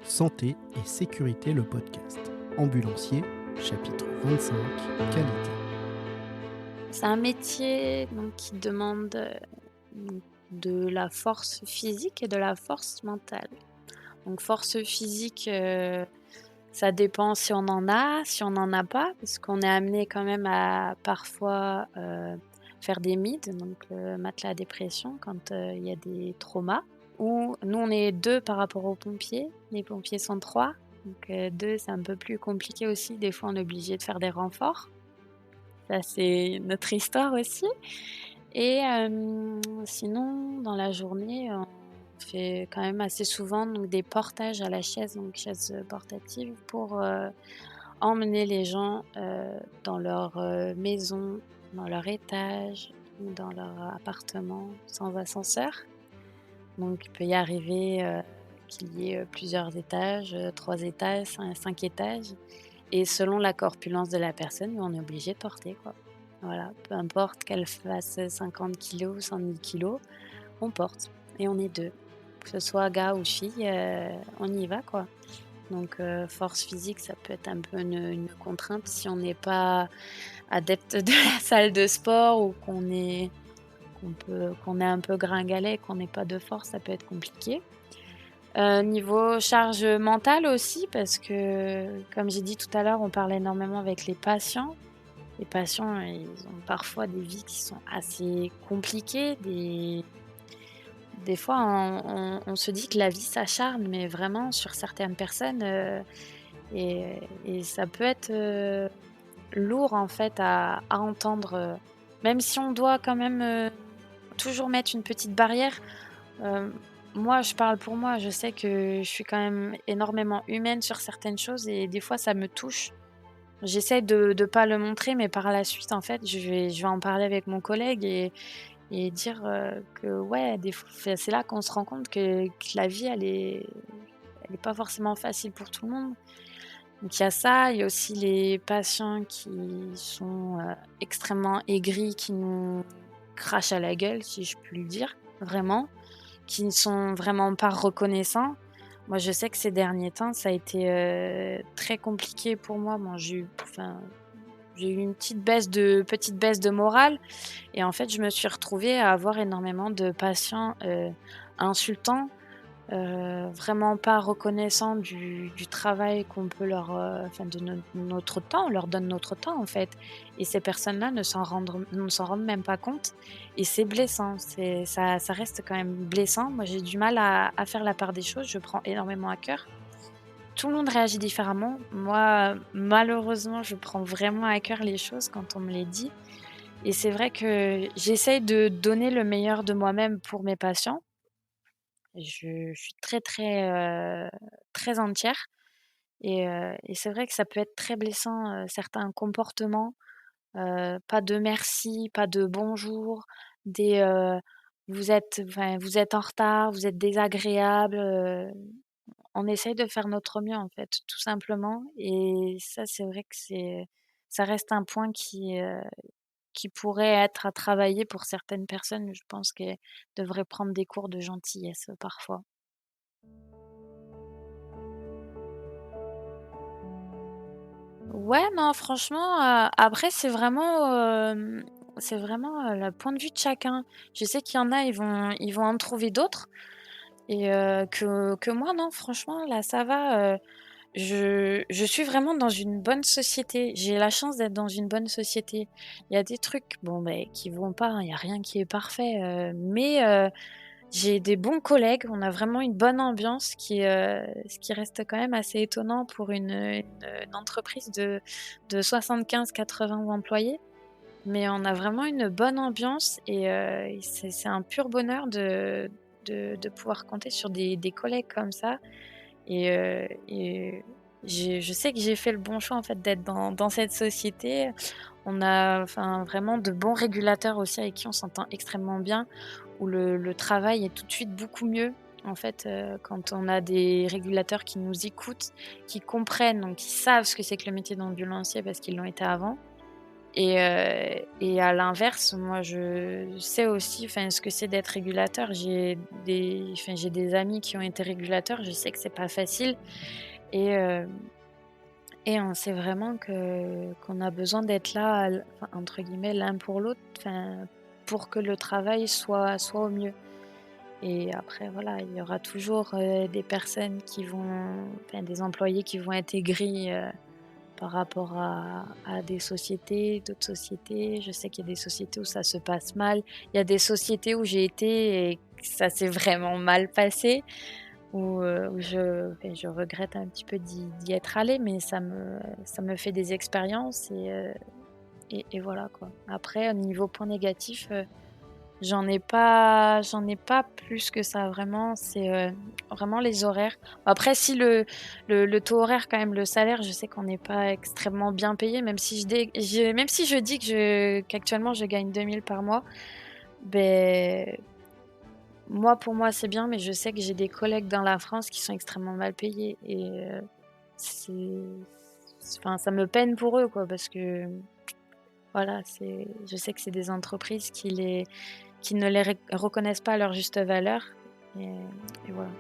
Santé et sécurité, le podcast. Ambulancier, chapitre 25, qualité. C'est un métier donc qui demande, donc de la force physique et de la force mentale. Donc force physique, ça dépend si on en a, si on n'en a pas, parce qu'on est amené quand même à parfois, faire des MID, donc matelas à dépression quand, il y a des traumas. Ou nous on est 2 par rapport aux pompiers, les pompiers sont 3, donc 2 c'est un peu plus compliqué aussi, des fois on est obligé de faire des renforts. Ça c'est notre histoire aussi. Et sinon, dans la journée, on fait quand même assez souvent donc des portages à la chaise, donc chaise, portative pour, emmener les gens, dans leur, maison, dans leur étage ou dans leur appartement sans ascenseur. Donc il peut y arriver, qu'il y ait, plusieurs étages, 3 étages, 5 étages et selon la corpulence de la personne, on est obligé de porter, quoi. Voilà, peu importe qu'elle fasse 50 kilos ou 110 kilos, on porte et on est 2. Que ce soit gars ou fille, on y va, quoi. Donc force physique, ça peut être un peu une contrainte si on n'est pas adepte de la salle de sport ou qu'on est un peu gringalet, qu'on n'ait pas de force, ça peut être compliqué. Niveau charge mentale aussi parce que, comme j'ai dit tout à l'heure, on parle énormément avec les patients. Les patients, ils ont parfois des vies qui sont assez compliquées, des fois on se dit que la vie s'acharne, mais vraiment sur certaines personnes, et ça peut être, lourd en fait à entendre, même si on doit quand même, toujours mettre une petite barrière. Hem, Moi, je parle pour moi, je sais que je suis quand même énormément humaine sur certaines choses et des fois ça me touche. J'essaie de pas le montrer, mais par la suite, en fait, je vais en parler avec mon collègue et dire, que ouais, des f enfin, c'est là qu'on se rend compte que la vie, elle est pas forcément facile pour tout le monde. Donc il y a ça, il y a aussi les patients qui sont, extrêmement aigris, qui nous crachent à la gueule, si je puis le dire, vraiment, qui ne sont vraiment pas reconnaissants. Moi, je sais que ces derniers temps, ça a été, très compliqué pour moi. Bon, j'ai eu une petite baisse de morale et en fait, je me suis retrouvée à avoir énormément de patients, insultants, vraiment pas reconnaissants du travail qu'on peut leur, enfin de notre temps. On leur donne notre temps, en fait et ces personnes-là ne s'en rendent même pas compte et c'est blessant. Ça reste quand même blessant. Moi, j'ai du mal à faire la part des choses. Je prends énormément à cœur. Tout le monde réagit différemment. Moi, malheureusement, je prends vraiment à cœur les choses quand on me les dit et c'est vrai que j'essaye de donner le meilleur de moi-même pour mes patients. Je suis très, très, très entière et c'est vrai que ça peut être très blessant, certains comportements, pas de merci, pas de bonjour, des, vous êtes en retard, vous êtes désagréable, on essaye de faire notre mieux, en fait, tout simplement et ça, c'est vrai que ça reste un point qui pourrait être à travailler pour certaines personnes. Je pense qu'elles devraient prendre des cours de gentillesse, parfois. Ouais, non, franchement, après c'est vraiment, le point de vue de chacun. Je sais qu'il y en a, ils vont en trouver d'autres et que moi, non, franchement, là, ça va, je suis vraiment dans une bonne société. J'ai la chance d'être dans une bonne société. Il y a des trucs, bon, beh, qui vont pas, hein, il y a rien qui est parfait, mais j'ai des bons collègues, on a vraiment une bonne ambiance ce qui reste quand même assez étonnant pour une entreprise de 75-80 employés. Mais on a vraiment une bonne ambiance et c'est un pur bonheur de pouvoir compter sur des collègues comme ça et je sais que j'ai fait le bon choix en fait d'être dans cette société. On a enfin vraiment de bons régulateurs aussi avec qui on s'entend extrêmement bien, où le travail est tout de suite beaucoup mieux. En fait, quand on a des régulateurs qui nous écoutent, qui comprennent, donc qui savent ce que c'est que le métier d'ambulancier parce qu'ils l'ont été avant Et à l'inverse, moi, je sais aussi, enfin, ce que c'est d'être régulateur. J'ai des amis qui ont été régulateurs, je sais que c'est pas facile et et on sait vraiment qu'on a besoin d'être là, enfin, entre guillemets, «l'un pour l'autre», enfin, pour que le travail soit au mieux. Et après voilà, il y aura toujours, des personnes qui vont enfin, des employés qui vont être aigris, par rapport à des sociétés, d'autres sociétés. Je sais qu'il y a des sociétés où ça se passe mal. Il y a des sociétés où j'ai été et que ça s'est vraiment mal passé, où je regrette un petit peu d'y être allée, mais ça me fait des expériences et voilà quoi. Après au niveau point négatif, j'en ai pas plus que ça vraiment, c'est, vraiment les horaires. Après si le taux horaire quand même, le salaire, je sais qu'on n'est pas extrêmement bien payé, même si je dis qu'actuellement je gagne 2 000 par mois, beh, moi pour moi c'est bien, mais je sais que j'ai des collègues dans la France qui sont extrêmement mal payés et c'est enfin ça me peine pour eux quoi, parce que voilà, je sais que c'est des entreprises qui ne les reconnaissent pas à leur juste valeur et et voilà.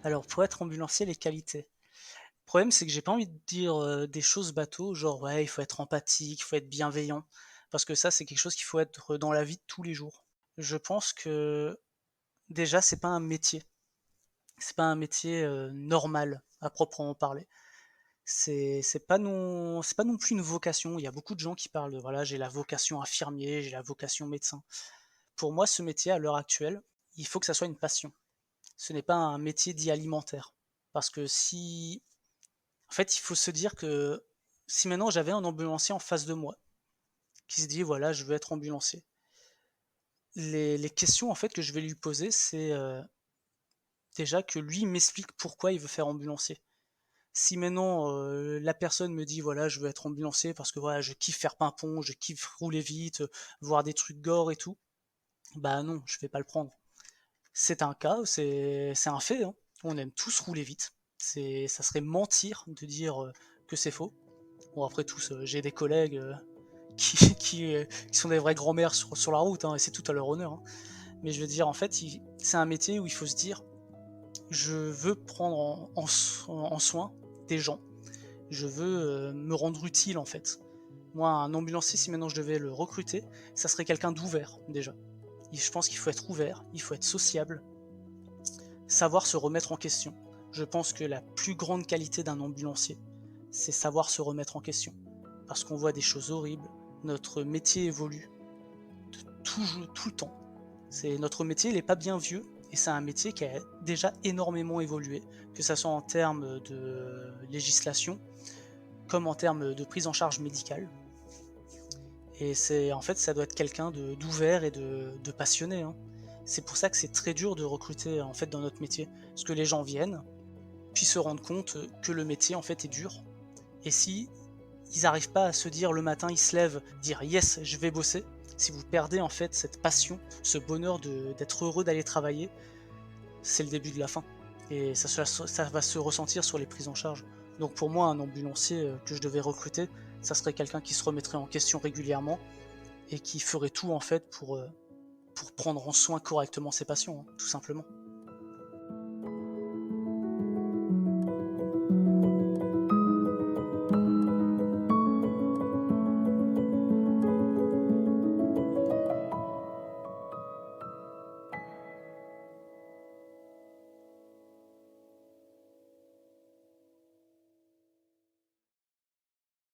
Alors, pour être ambulancier, les qualités. Le problème, c'est que j'ai pas envie de dire des choses bateaux, genre ouais, il faut être empathique, il faut être bienveillant, parce que ça, c'est quelque chose qu'il faut être dans la vie de tous les jours. Je pense que déjà, c'est pas un métier normal à proprement parler. C'est pas non plus une vocation. Il y a beaucoup de gens qui parlent de voilà, j'ai la vocation infirmier, j'ai la vocation médecin. Pour moi, ce métier à l'heure actuelle, il faut que ça soit une passion. Ce n'est pas un métier dit alimentaire. Parce que si En fait, il faut se dire que si maintenant j'avais un ambulancier en face de moi, qui se dit voilà, je veux être ambulancier, les questions en fait que je vais lui poser, c'est déjà que lui m'explique pourquoi il veut faire ambulancier. Si maintenant la personne me dit voilà, je veux être ambulancier parce que voilà, je kiffe faire pimpon, je kiffe rouler vite, voir des trucs gore et tout, bah non, je vais pas le prendre. C'est un cas, c'est un fait, hein. On aime tous rouler vite. Ça serait mentir de dire que c'est faux. Bon, après tous, j'ai des collègues qui sont des vraies grand-mères sur la route, hein, et c'est tout à leur honneur, hein. Mais je veux dire, en fait, c'est un métier où il faut se dire, je veux prendre en soin des gens, je veux me rendre utile en fait. Moi, un ambulancier, si maintenant je devais le recruter, ça serait quelqu'un d'ouvert déjà. Je pense qu'il faut être ouvert, il faut être sociable, savoir se remettre en question. Je pense que la plus grande qualité d'un ambulancier, c'est savoir se remettre en question. Parce qu'on voit des choses horribles, notre métier évolue tout le temps. Notre métier, il n'est pas bien vieux, et c'est un métier qui a déjà énormément évolué, que ce soit en termes de législation, comme en termes de prise en charge médicale. Et en fait, ça doit être quelqu'un d'ouvert et de passionné, hein. C'est pour ça que c'est très dur de recruter en fait dans notre métier, parce que les gens viennent, puis se rendent compte que le métier en fait est dur. Et si ils n'arrivent pas à se dire le matin, ils se lèvent, dire yes, je vais bosser. Si vous perdez en fait cette passion, ce bonheur d'être heureux d'aller travailler, c'est le début de la fin. Et ça va se ressentir sur les prises en charge. Donc pour moi, un ambulancier que je devais recruter, ça serait quelqu'un qui se remettrait en question régulièrement et qui ferait tout en fait pour prendre en soin correctement ses patients, hein, tout simplement.